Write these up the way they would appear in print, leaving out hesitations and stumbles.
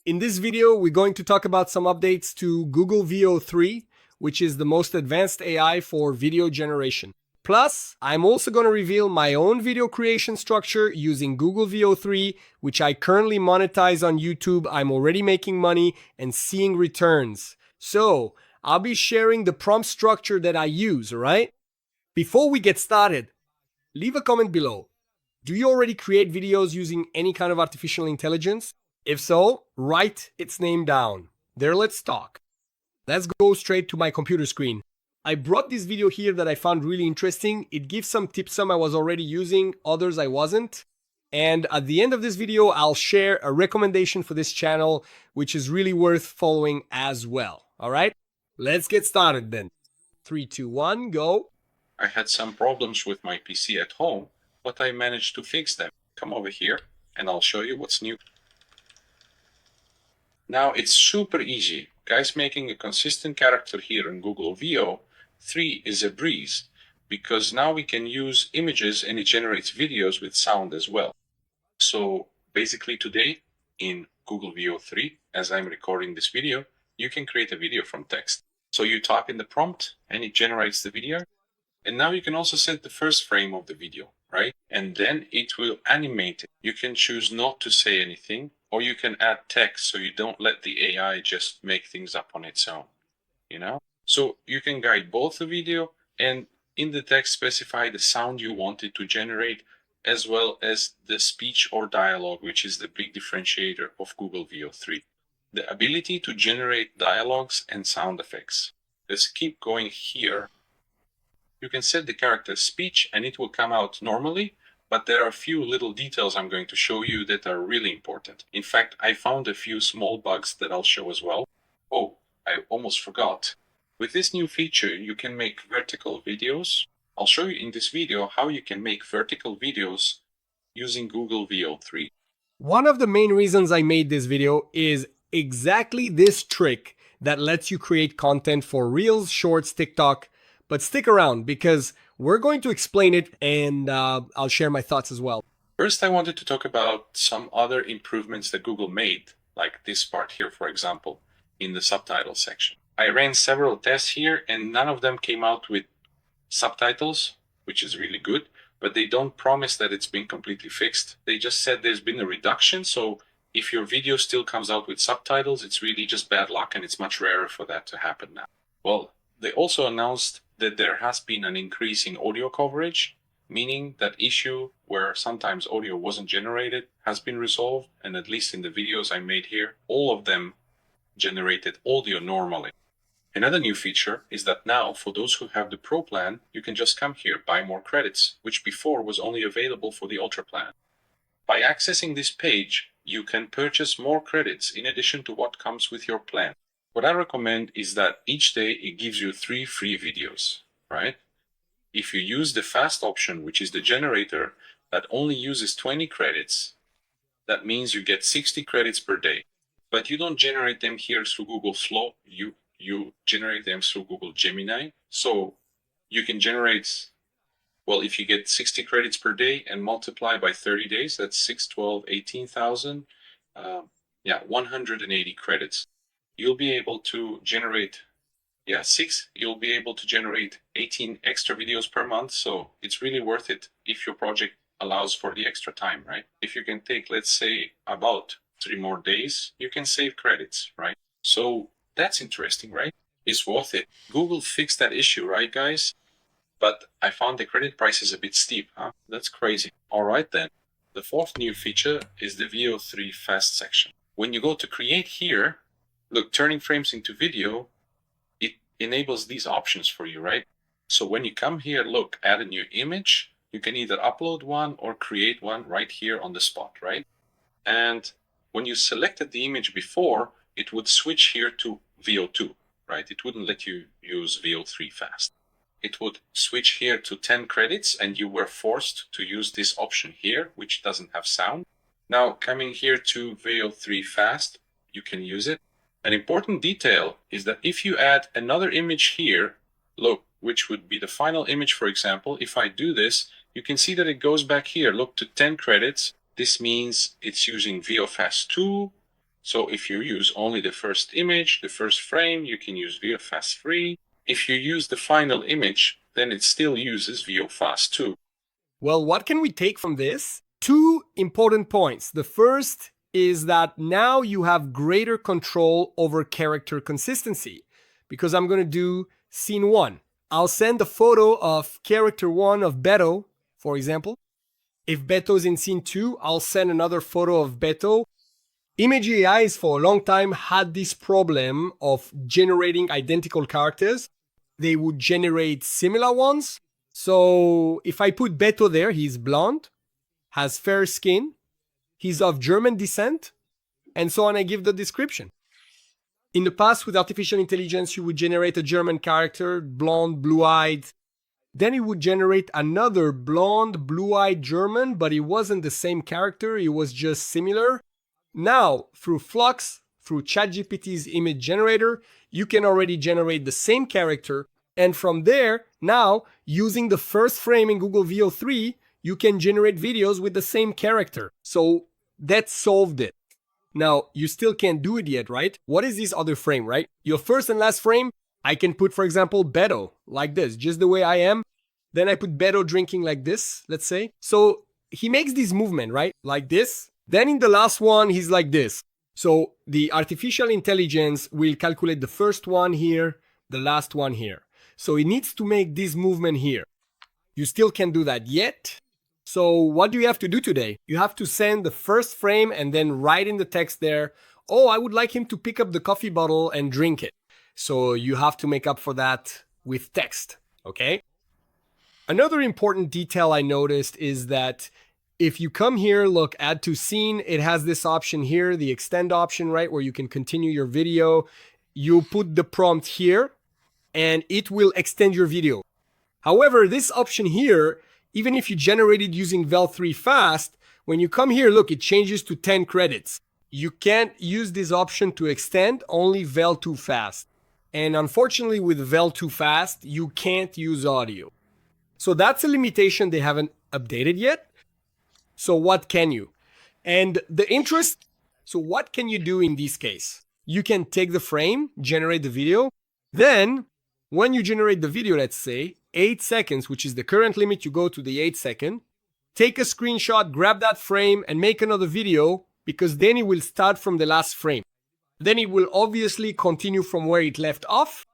In this video, we're going to talk about some updates to Google VEO 3, which is the most advanced AI for video generation. Plus, I'm also going to reveal my own video creation structure using Google VEO 3, which I currently monetize on YouTube. I'm already making money and seeing returns. So, I'll be sharing the prompt structure that I use, all right? Before we get started, leave a comment below. Do you already create videos using any kind of artificial intelligence? If so, write its name down. There, let's talk. Let's go straight to my computer screen. I brought this video here that I found really interesting. It gives some tips, some I was already using, others I wasn't. And at the end of this video, I'll share a recommendation for this channel, which is really worth following as well. All right, let's get started then. 3, 2, 1, go. I had some problems with my PC at home, but I managed to fix them. Come over here and I'll show you what's new. Now it's super easy. Guys, making a consistent character here in Google VEO 3 is a breeze, because now we can use images and it generates videos with sound as well. So basically today in Google VEO 3, as I'm recording this video, you can create a video from text. So you type in the prompt and it generates the video. And now you can also set the first frame of the video, right? And then it will animate it. You can choose not to say anything, or you can add text so you don't let the AI just make things up on its own, you know? So you can guide both the video and in the text specify the sound you want it to generate, as well as the speech or dialogue, which is the big differentiator of Google VEO 3. The ability to generate dialogues and sound effects. Let's keep going here. You can set the character's speech and it will come out normally, but there are a few little details I'm going to show you that are really important. In fact, I found a few small bugs that I'll show as well. Oh, I almost forgot. With this new feature, you can make vertical videos. I'll show you in this video how you can make vertical videos using Google VEO 3. One of the main reasons I made this video is exactly this trick that lets you create content for Reels, Shorts, TikTok. But stick around because we're going to explain it and I'll share my thoughts as well. First, I wanted to talk about some other improvements that Google made, like this part here, for example, in the subtitle section. I ran several tests here and none of them came out with subtitles, which is really good, but they don't promise that it's been completely fixed. They just said there's been a reduction, so if your video still comes out with subtitles, it's really just bad luck and it's much rarer for that to happen now. Well, they also announced that there has been an increase in audio coverage, meaning that issue where sometimes audio wasn't generated has been resolved, and at least in the videos I made here, all of them generated audio normally. Another new feature is that now for those who have the Pro plan, you can just come here, buy more credits, which before was only available for the Ultra plan. By accessing this page, you can purchase more credits in addition to what comes with your plan. What I recommend is that each day it gives you 3 free videos, right? If you use the fast option, which is the generator that only uses 20 credits, that means you get 60 credits per day. But you don't generate them here through Google Flow, you generate them through Google Gemini. So you can generate, well, if you get 60 credits per day and multiply by 30 days, that's 6, 12, 18,000, 180 credits. You'll be able to generate, you'll be able to generate 18 extra videos per month. So it's really worth it if your project allows for the extra time, right? If you can take, let's say, about 3 more days, you can save credits, right? So that's interesting, right? It's worth it. Google fixed that issue, right, guys? But I found the credit price is a bit steep, huh? That's crazy. All right, then. The fourth new feature is the VEO 3 fast section. When you go to create here, look, turning frames into video, it enables these options for you, right? So when you come here, look, add a new image, you can either upload one or create one right here on the spot, right? And when you selected the image before, it would switch here to VEO 2, right? It wouldn't let you use VEO 3 fast. It would switch here to 10 credits and you were forced to use this option here, which doesn't have sound. Now coming here to VEO 3 fast, you can use it. An important detail is that if you add another image here, look, which would be the final image, for example, if I do this, you can see that it goes back here, look, to 10 credits. This means it's using VEO Fast 2, So if you use only the first image, the first frame, you can use VEO Fast Free. If you use the final image, then it still uses VEO Fast 2. Well, what can we take from this? Two important points. The first is that now you have greater control over character consistency, because I'm going to do scene 1. I'll send a photo of character 1 of Beto, for example. If Beto's in scene 2, I'll send another photo of Beto. Image AIs for a long time had this problem of generating identical characters. They would generate similar ones. So if I put Beto there, he's blonde, has fair skin, he's of German descent, and so on. I give the description. In the past, with artificial intelligence, you would generate a German character, blonde, blue-eyed. Then it would generate another blonde, blue-eyed German, but it wasn't the same character, it was just similar. Now, through Flux, through ChatGPT's image generator, you can already generate the same character. And from there, now, using the first frame in Google VEO 3, you can generate videos with the same character. So that solved it. Now, you still can't do it yet, right? What is this other frame, right? Your first and last frame, I can put, for example, Beto, like this, just the way I am. Then I put Beto drinking like this, let's say. So he makes this movement, right? Like this. Then in the last one, he's like this. So the artificial intelligence will calculate the first one here, the last one here. So it needs to make this movement here. You still can't do that yet. So what do you have to do today? You have to send the first frame and then write in the text there, oh, I would like him to pick up the coffee bottle and drink it. So you have to make up for that with text, okay? Another important detail I noticed is that if you come here, look, add to scene, it has this option here, the extend option, right, where you can continue your video. You put the prompt here and it will extend your video. However, this option here, even if you generated using VEO 3 fast, when you come here, look, it changes to 10 credits. You can't use this option to extend, only VEO 2 fast. And unfortunately, with VEO 2 fast, you can't use audio. So that's a limitation they haven't updated yet. So what can you? And so what can you do in this case? You can take the frame, generate the video. Then when you generate the video, let's say 8 seconds, which is the current limit, you go to the 8 second, take a screenshot, grab that frame and make another video, because then it will start from the last frame. Then it will obviously continue from where it left off.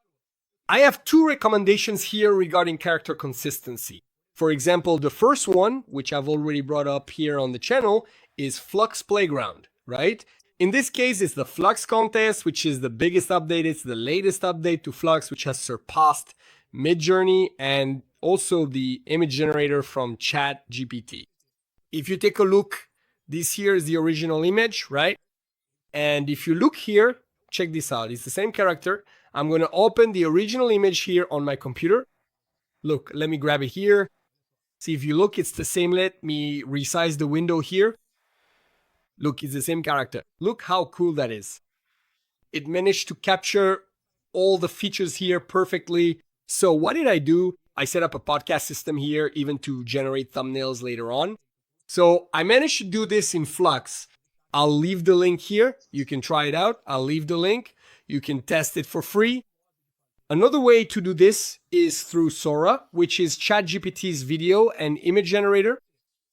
I have 2 recommendations here regarding character consistency. For example, the first one, which I've already brought up here on the channel, is Flux Playground, right? In this case, it's the Flux contest, which is the biggest update. It's the latest update to Flux, which has surpassed Midjourney and also the image generator from ChatGPT. If you take a look, this here is the original image, right? And if you look here, check this out. It's the same character. I'm going to open the original image here on my computer. Look, let me grab it here. See, if you look, it's the same. Let me resize the window here. Look, it's the same character. Look how cool that is. It managed to capture all the features here perfectly. So what did I do? I set up a podcast system here, even to generate thumbnails later on. So I managed to do this in Flux. I'll leave the link here. You can try it out. I'll leave the link. You can test it for free. Another way to do this is through Sora, which is ChatGPT's video and image generator.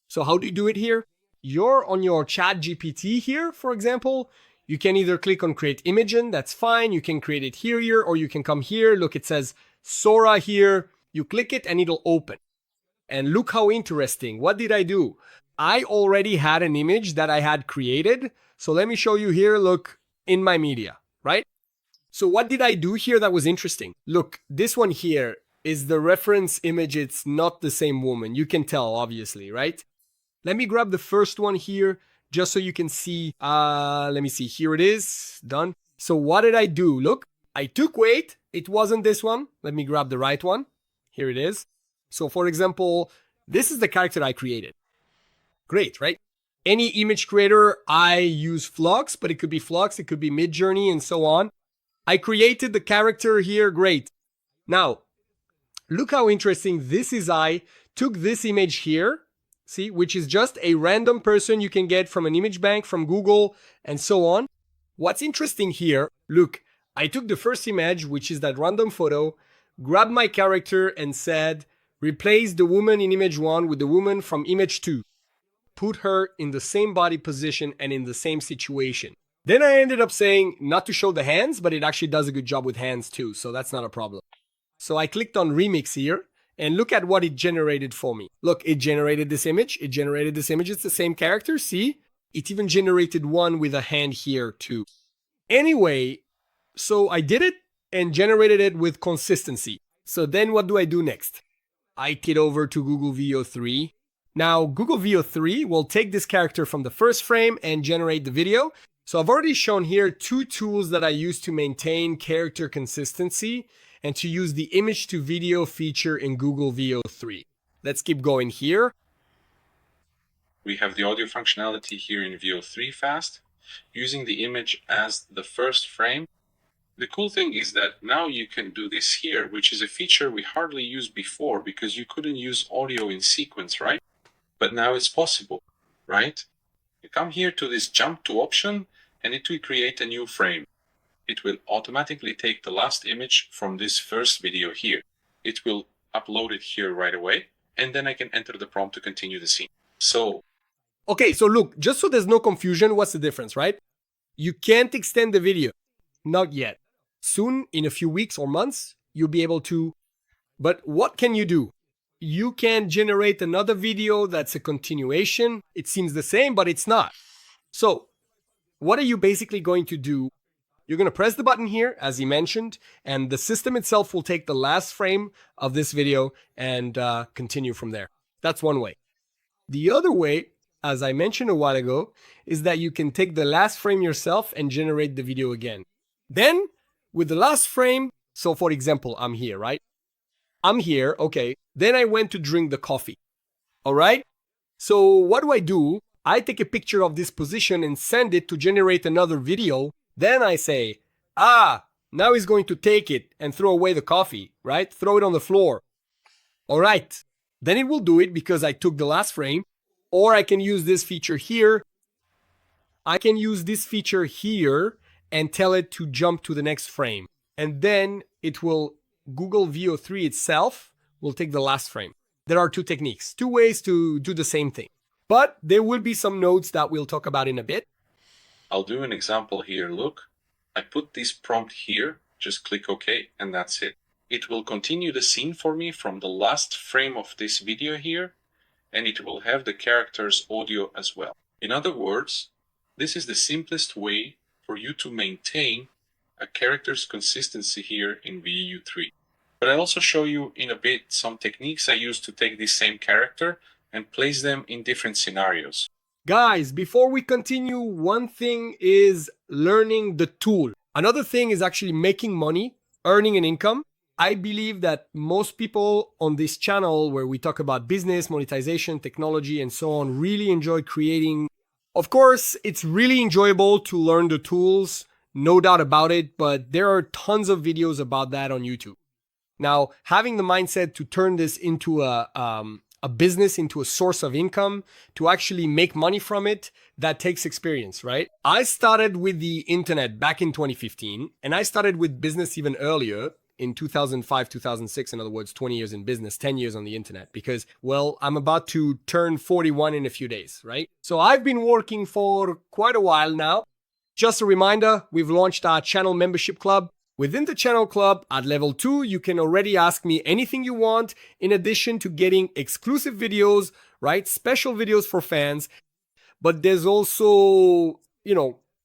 So how do you do it here? You're on your ChatGPT here, for example. You can either click on Create Image, that's fine. You can create it here, or you can come here. Look, it says Sora here. You click it and it'll open. And look how interesting. What did I do? I already had an image that I had created. So let me show you here, look, in my media, right? So what did I do here that was interesting? Look, this one here is the reference image. It's not the same woman. You can tell, obviously, right? Let me grab the first one here just so you can see. Let me see. Here it is. Done. So what did I do? Look, I took weight. It wasn't this one. Let me grab the right one. Here it is. So for example, this is the character I created. Great, right? Any image creator, I use Flux, but it could be Flux, it could be Midjourney, and so on. I created the character here, great. Now, look how interesting this is. I took this image here, see, which is just a random person you can get from an image bank, from Google, and so on. What's interesting here, look, I took the first image, which is that random photo, grabbed my character and said, replace the woman in image 1 with the woman from image 2. Put her in the same body position and in the same situation. Then I ended up saying not to show the hands, but it actually does a good job with hands too, so that's not a problem. So I clicked on remix here and look at what it generated for me. Look, it generated this image. It's the same character, see? It even generated one with a hand here too. Anyway, so I did it and generated it with consistency. So then what do I do next? I get over to Google VEO 3. Now, Google VEO 3 will take this character from the first frame and generate the video. So I've already shown here 2 tools that I use to maintain character consistency and to use the image to video feature in Google VEO 3. Let's keep going here. We have the audio functionality here in VEO 3 fast, using the image as the first frame. The cool thing is that now you can do this here, which is a feature we hardly used before because you couldn't use audio in sequence, right? But now it's possible, right? You come here to this jump to option and it will create a new frame. It will automatically take the last image from this first video here. It will upload it here right away, and then I can enter the prompt to continue the scene. Okay, so look, just so there's no confusion, what's the difference, right? You can't extend the video. Not yet. Soon, in a few weeks or months, you'll be able to. But what can you do? You can generate another video that's a continuation. It seems the same, but it's not. So, what are you basically going to do? You're going to press the button here, as he mentioned, and the system itself will take the last frame of this video and continue from there. That's one way. The other way, as I mentioned a while ago, is that you can take the last frame yourself and generate the video again. Then, with the last frame, so for example, I'm here, right? I'm here, okay. Then I went to drink the coffee, all right? So what do? I take a picture of this position and send it to generate another video. Then I say, now he's going to take it and throw away the coffee, right? Throw it on the floor. All right. Then it will do it because I took the last frame. Or I can use this feature here. I can use this feature here and tell it to jump to the next frame. And then it will, Google VEO 3 itself will take the last frame. There are 2 techniques, 2 ways to do the same thing. But there will be some notes that we'll talk about in a bit. I'll do an example here. Look, I put this prompt here, just click OK, and that's it. It will continue the scene for me from the last frame of this video here, and it will have the character's audio as well. In other words, this is the simplest way for you to maintain a character's consistency here in VEO 3. But I'll also show you in a bit some techniques I use to take this same character and place them in different scenarios. Guys, before we continue, one thing is learning the tool. Another thing is actually making money, earning an income. I believe that most people on this channel where we talk about business, monetization, technology, and so on really enjoy creating. Of course, it's really enjoyable to learn the tools, no doubt about it, but there are tons of videos about that on YouTube. Now, having the mindset to turn this into a business, into a source of income, to actually make money from it, that takes experience, right? I started with the internet back in 2015, and I started with business even earlier in 2005, 2006, in other words, 20 years in business, 10 years on the internet, because, well, I'm about to turn 41 in a few days, right? So I've been working for quite a while now. Just a reminder, we've launched our channel membership club. Within the channel club, at level 2, you can already ask me anything you want, in addition to getting exclusive videos, right? Special videos for fans. But there's also,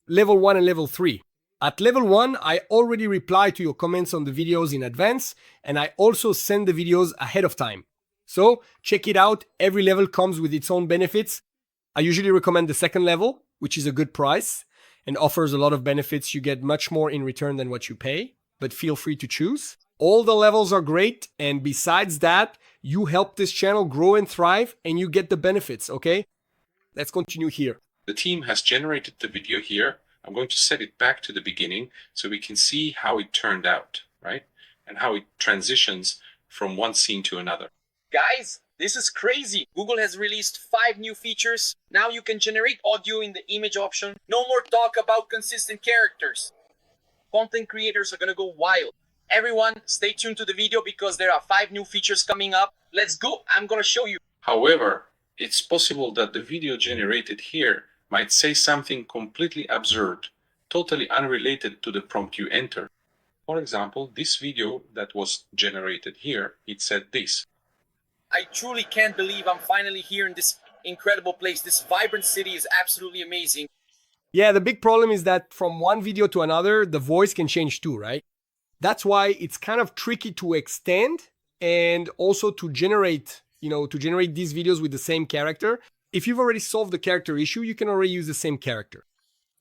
level 1 and level 3. At level 1, I already reply to your comments on the videos in advance, and I also send the videos ahead of time. So check it out. Every level comes with its own benefits. I usually recommend the second level, which is a good price and offers a lot of benefits. You get much more in return than what you pay, but feel free to choose. All the levels are great, and besides that, you help this channel grow and thrive, and you get the benefits, okay? Let's continue here. The team has generated the video here. I'm going to set it back to the beginning so we can see how it turned out, right? And how it transitions from one scene to another. Guys, This is crazy. Google has released 5 new features. Now you can generate audio in the image option. No more talk about consistent characters. Content creators are gonna go wild. Everyone, stay tuned to the video because there are 5 new features coming up. Let's go. I'm gonna show you. However, it's possible that the video generated here might say something completely absurd, totally unrelated to the prompt you enter. For example, this video that was generated here, it said this. I truly can't believe I'm finally here in this incredible place. This vibrant city is absolutely amazing. Yeah, the big problem is that from one video to another, the voice can change too, right? That's why it's kind of tricky to extend and also to generate, these videos with the same character. If you've already solved the character issue, you can already use the same character.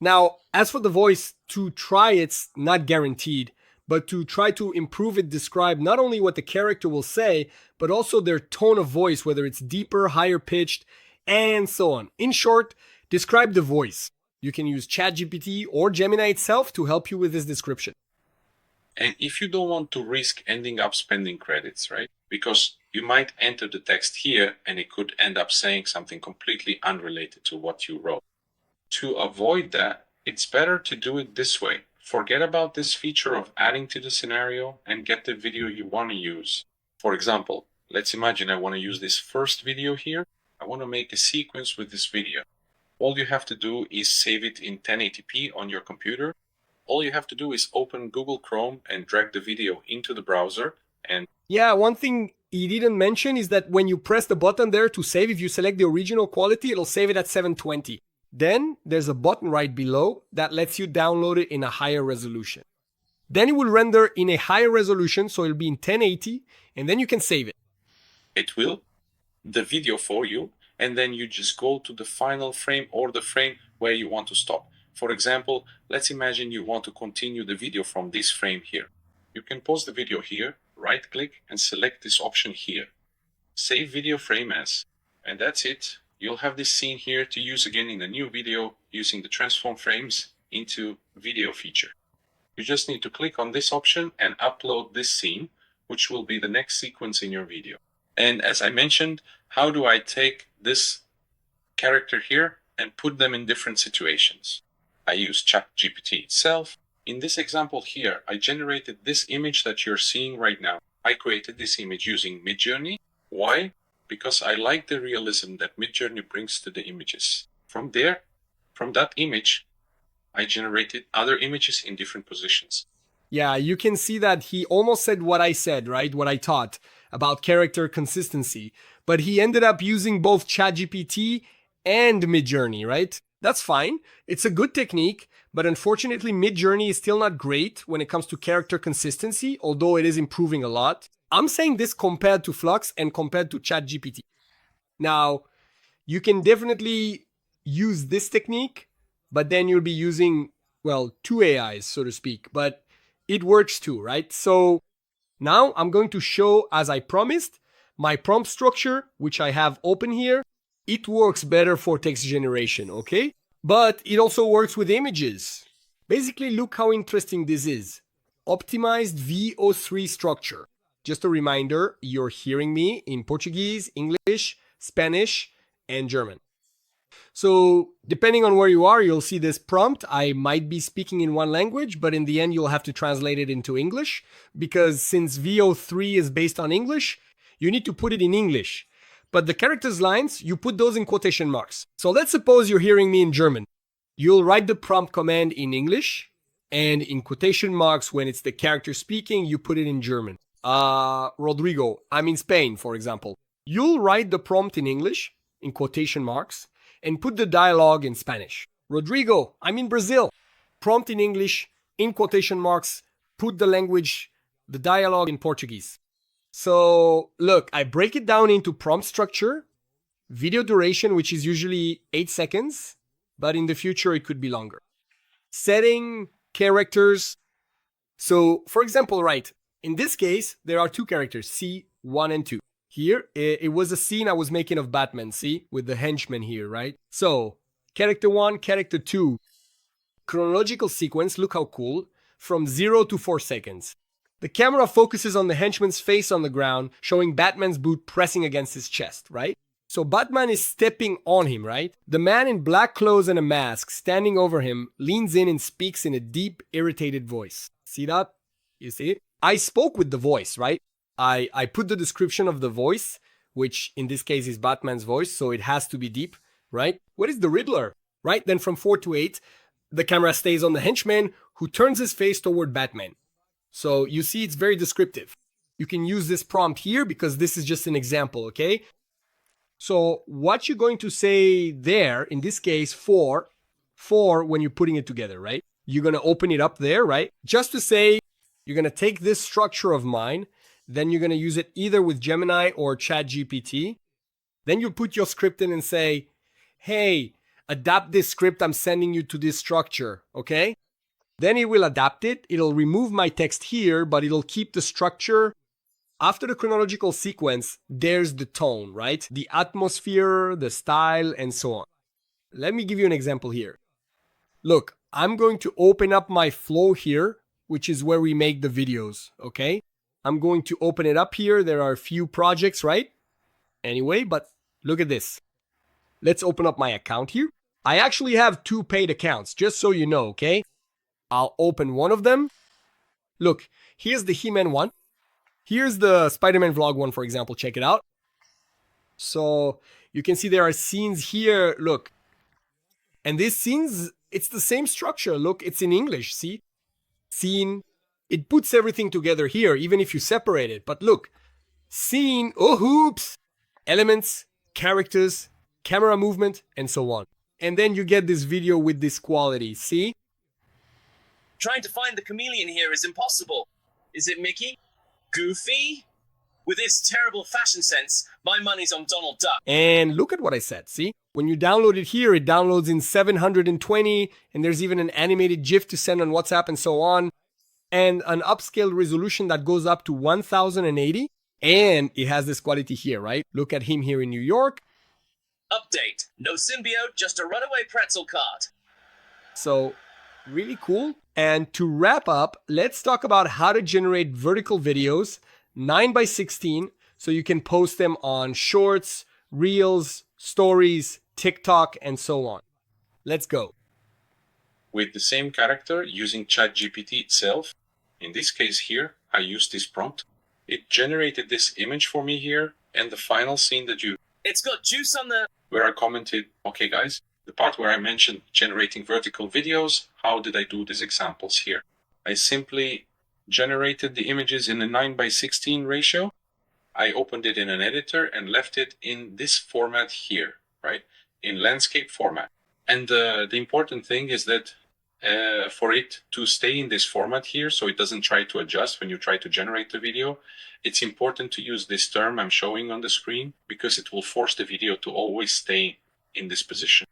Now, as for the voice, to try it's not guaranteed, but to try to improve it, describe not only what the character will say, but also their tone of voice, whether it's deeper, higher pitched, and so on. In short, describe the voice. You can use ChatGPT or Gemini itself to help you with this description. And if you don't want to risk ending up spending credits, right? Because you might enter the text here and it could end up saying something completely unrelated to what you wrote. To avoid that, it's better to do it this way. Forget about this feature of adding to the scenario and get the video you want to use. For example, let's imagine I want to use this first video here. I want to make a sequence with this video. All you have to do is save it in 1080p on your computer. All you have to do is open Google Chrome and drag the video into the browser. And yeah, one thing he didn't mention is that when you press the button there to save, if you select the original quality, it'll save it at 720. Then there's a button right below that lets you download it in a higher resolution. Then it will render in a higher resolution, so it'll be in 1080, and then you can save it. It will the video for you, and then you just go to the final frame or the frame where you want to stop. For example, let's imagine you want to continue the video from this frame here. You can pause the video here, right-click, and select this option here. Save video frame as, and that's it. You'll have this scene here to use again in a new video using the transform frames into video feature. You just need to click on this option and upload this scene, which will be the next sequence in your video. And as I mentioned, how do I take this character here and put them in different situations? I use ChatGPT itself. In this example here, I generated this image that you're seeing right now. I created this image using Midjourney. Why? Because I like the realism that Midjourney brings to the images. From that image, I generated other images in different positions. Yeah, you can see that he almost said what I said, right? What I taught about character consistency. But he ended up using both ChatGPT and Midjourney, right? That's fine. It's a good technique, but unfortunately, Midjourney is still not great when it comes to character consistency, although it is improving a lot. I'm saying this compared to Flux and compared to ChatGPT. Now, you can definitely use this technique, but then you'll be using, well, two AIs, so to speak, but it works too, right? So now I'm going to show, as I promised, my prompt structure, which I have open here. It works better for text generation, okay? But it also works with images. Basically, look how interesting this is. Optimized VEO3 structure. Just a reminder, you're hearing me in Portuguese, English, Spanish, and German. So depending on where you are, you'll see this prompt. I might be speaking in one language, but in the end, you'll have to translate it into English because since VEO3 is based on English, you need to put it in English. But the characters lines, you put those in quotation marks. So let's suppose you're hearing me in German. You'll write the prompt command in English, and in quotation marks, when it's the character speaking, you put it in German. Rodrigo, I'm in Spain, for example. You'll write the prompt in English, in quotation marks, and put the dialogue in Spanish. Rodrigo, I'm in Brazil. Prompt in English, in quotation marks, put the language, the dialogue in Portuguese. So look, I break it down into prompt structure, video duration, which is usually 8 seconds, but in the future it could be longer. Setting, characters. So for example, right, in this case, there are two characters, C1 and 2. Here, it was a scene I was making of Batman, see? With the henchman here, right? So, character 1, character 2. Chronological sequence, look how cool. From 0 to 4 seconds. The camera focuses on the henchman's face on the ground, showing Batman's boot pressing against his chest, right? So Batman is stepping on him, right? The man in black clothes and a mask standing over him leans in and speaks in a deep, irritated voice. See that? You see? I spoke with the voice, right? I put the description of the voice, which in this case is Batman's voice, so it has to be deep, right? What is the Riddler, right? Then from 4 to 8, the camera stays on the henchman who turns his face toward Batman. So you see it's very descriptive. You can use this prompt here because this is just an example, okay? So what you're going to say there, in this case, for when you're putting it together, right? You're going to open it up there, right? Just to say, you're going to take this structure of mine, then you're going to use it either with Gemini or ChatGPT. Then you put your script in and say, hey, adapt this script I'm sending you to this structure, okay? Then it will adapt it. It'll remove my text here, but it'll keep the structure. After the chronological sequence, there's the tone, right? The atmosphere, the style, and so on. Let me give you an example here. Look, I'm going to open up my flow here, which is where we make the videos, okay? I'm going to open it up here. There are a few projects, right? Anyway, but look at this. Let's open up my account here. I actually have 2 paid accounts, just so you know, okay? I'll open one of them. Look, here's the He-Man one. Here's the Spider-Man vlog one, for example. Check it out. So you can see there are scenes here. Look. And these scenes, it's the same structure. Look, it's in English. See? Scene. It puts everything together here, even if you separate it. But look. Scene. Oh, hoops. Elements, characters, camera movement, and so on. And then you get this video with this quality. See? Trying to find the chameleon here is impossible. Is it Mickey? Goofy? With his terrible fashion sense, my money's on Donald Duck. And look at what I said, see? When you download it here, it downloads in 720, and there's even an animated GIF to send on WhatsApp and so on, and an upscaled resolution that goes up to 1080, and it has this quality here, right? Look at him here in New York. Update. No symbiote, just a runaway pretzel cart. So, really cool. And to wrap up, let's talk about how to generate vertical videos 9:16 so you can post them on Shorts, Reels, Stories, TikTok, and so on. Let's go. With the same character using ChatGPT itself, in this case here, I used this prompt. It generated this image for me here and the final scene that It's got juice on the... where I commented, okay guys, the part where I mentioned generating vertical videos, how did I do these examples here? I simply generated the images in a 9:16 ratio. I opened it in an editor and left it in this format here, right? In landscape format. And the important thing is that for it to stay in this format here, so it doesn't try to adjust when you try to generate the video, it's important to use this term I'm showing on the screen because it will force the video to always stay in this position.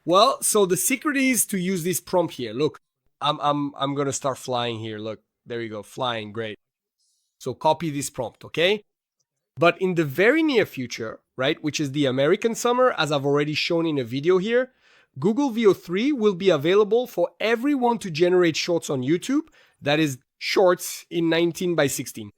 Well, so the secret is to use this prompt here. Look, I'm gonna start flying here. Look, there you go, flying, great. So copy this prompt, okay? But in the very near future, right, which is the American summer, as I've already shown in a video here, Google VEO 3 will be available for everyone to generate shorts on YouTube. That is shorts in 19:16.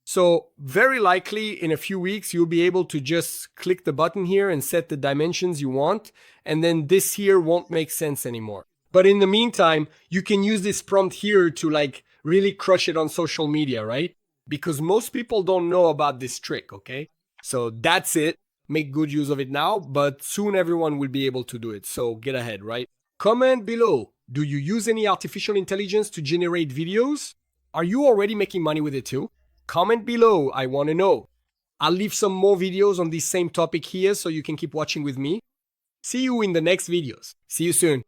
So very likely in a few weeks, you'll be able to just click the button here and set the dimensions you want. And then this here won't make sense anymore. But in the meantime, you can use this prompt here to like really crush it on social media, right? Because most people don't know about this trick, okay? So that's it. Make good use of it now, but soon everyone will be able to do it. So get ahead, right? Comment below. Do you use any artificial intelligence to generate videos? Are you already making money with it too? Comment below, I want to know. I'll leave some more videos on this same topic here so you can keep watching with me. See you in the next videos. See you soon.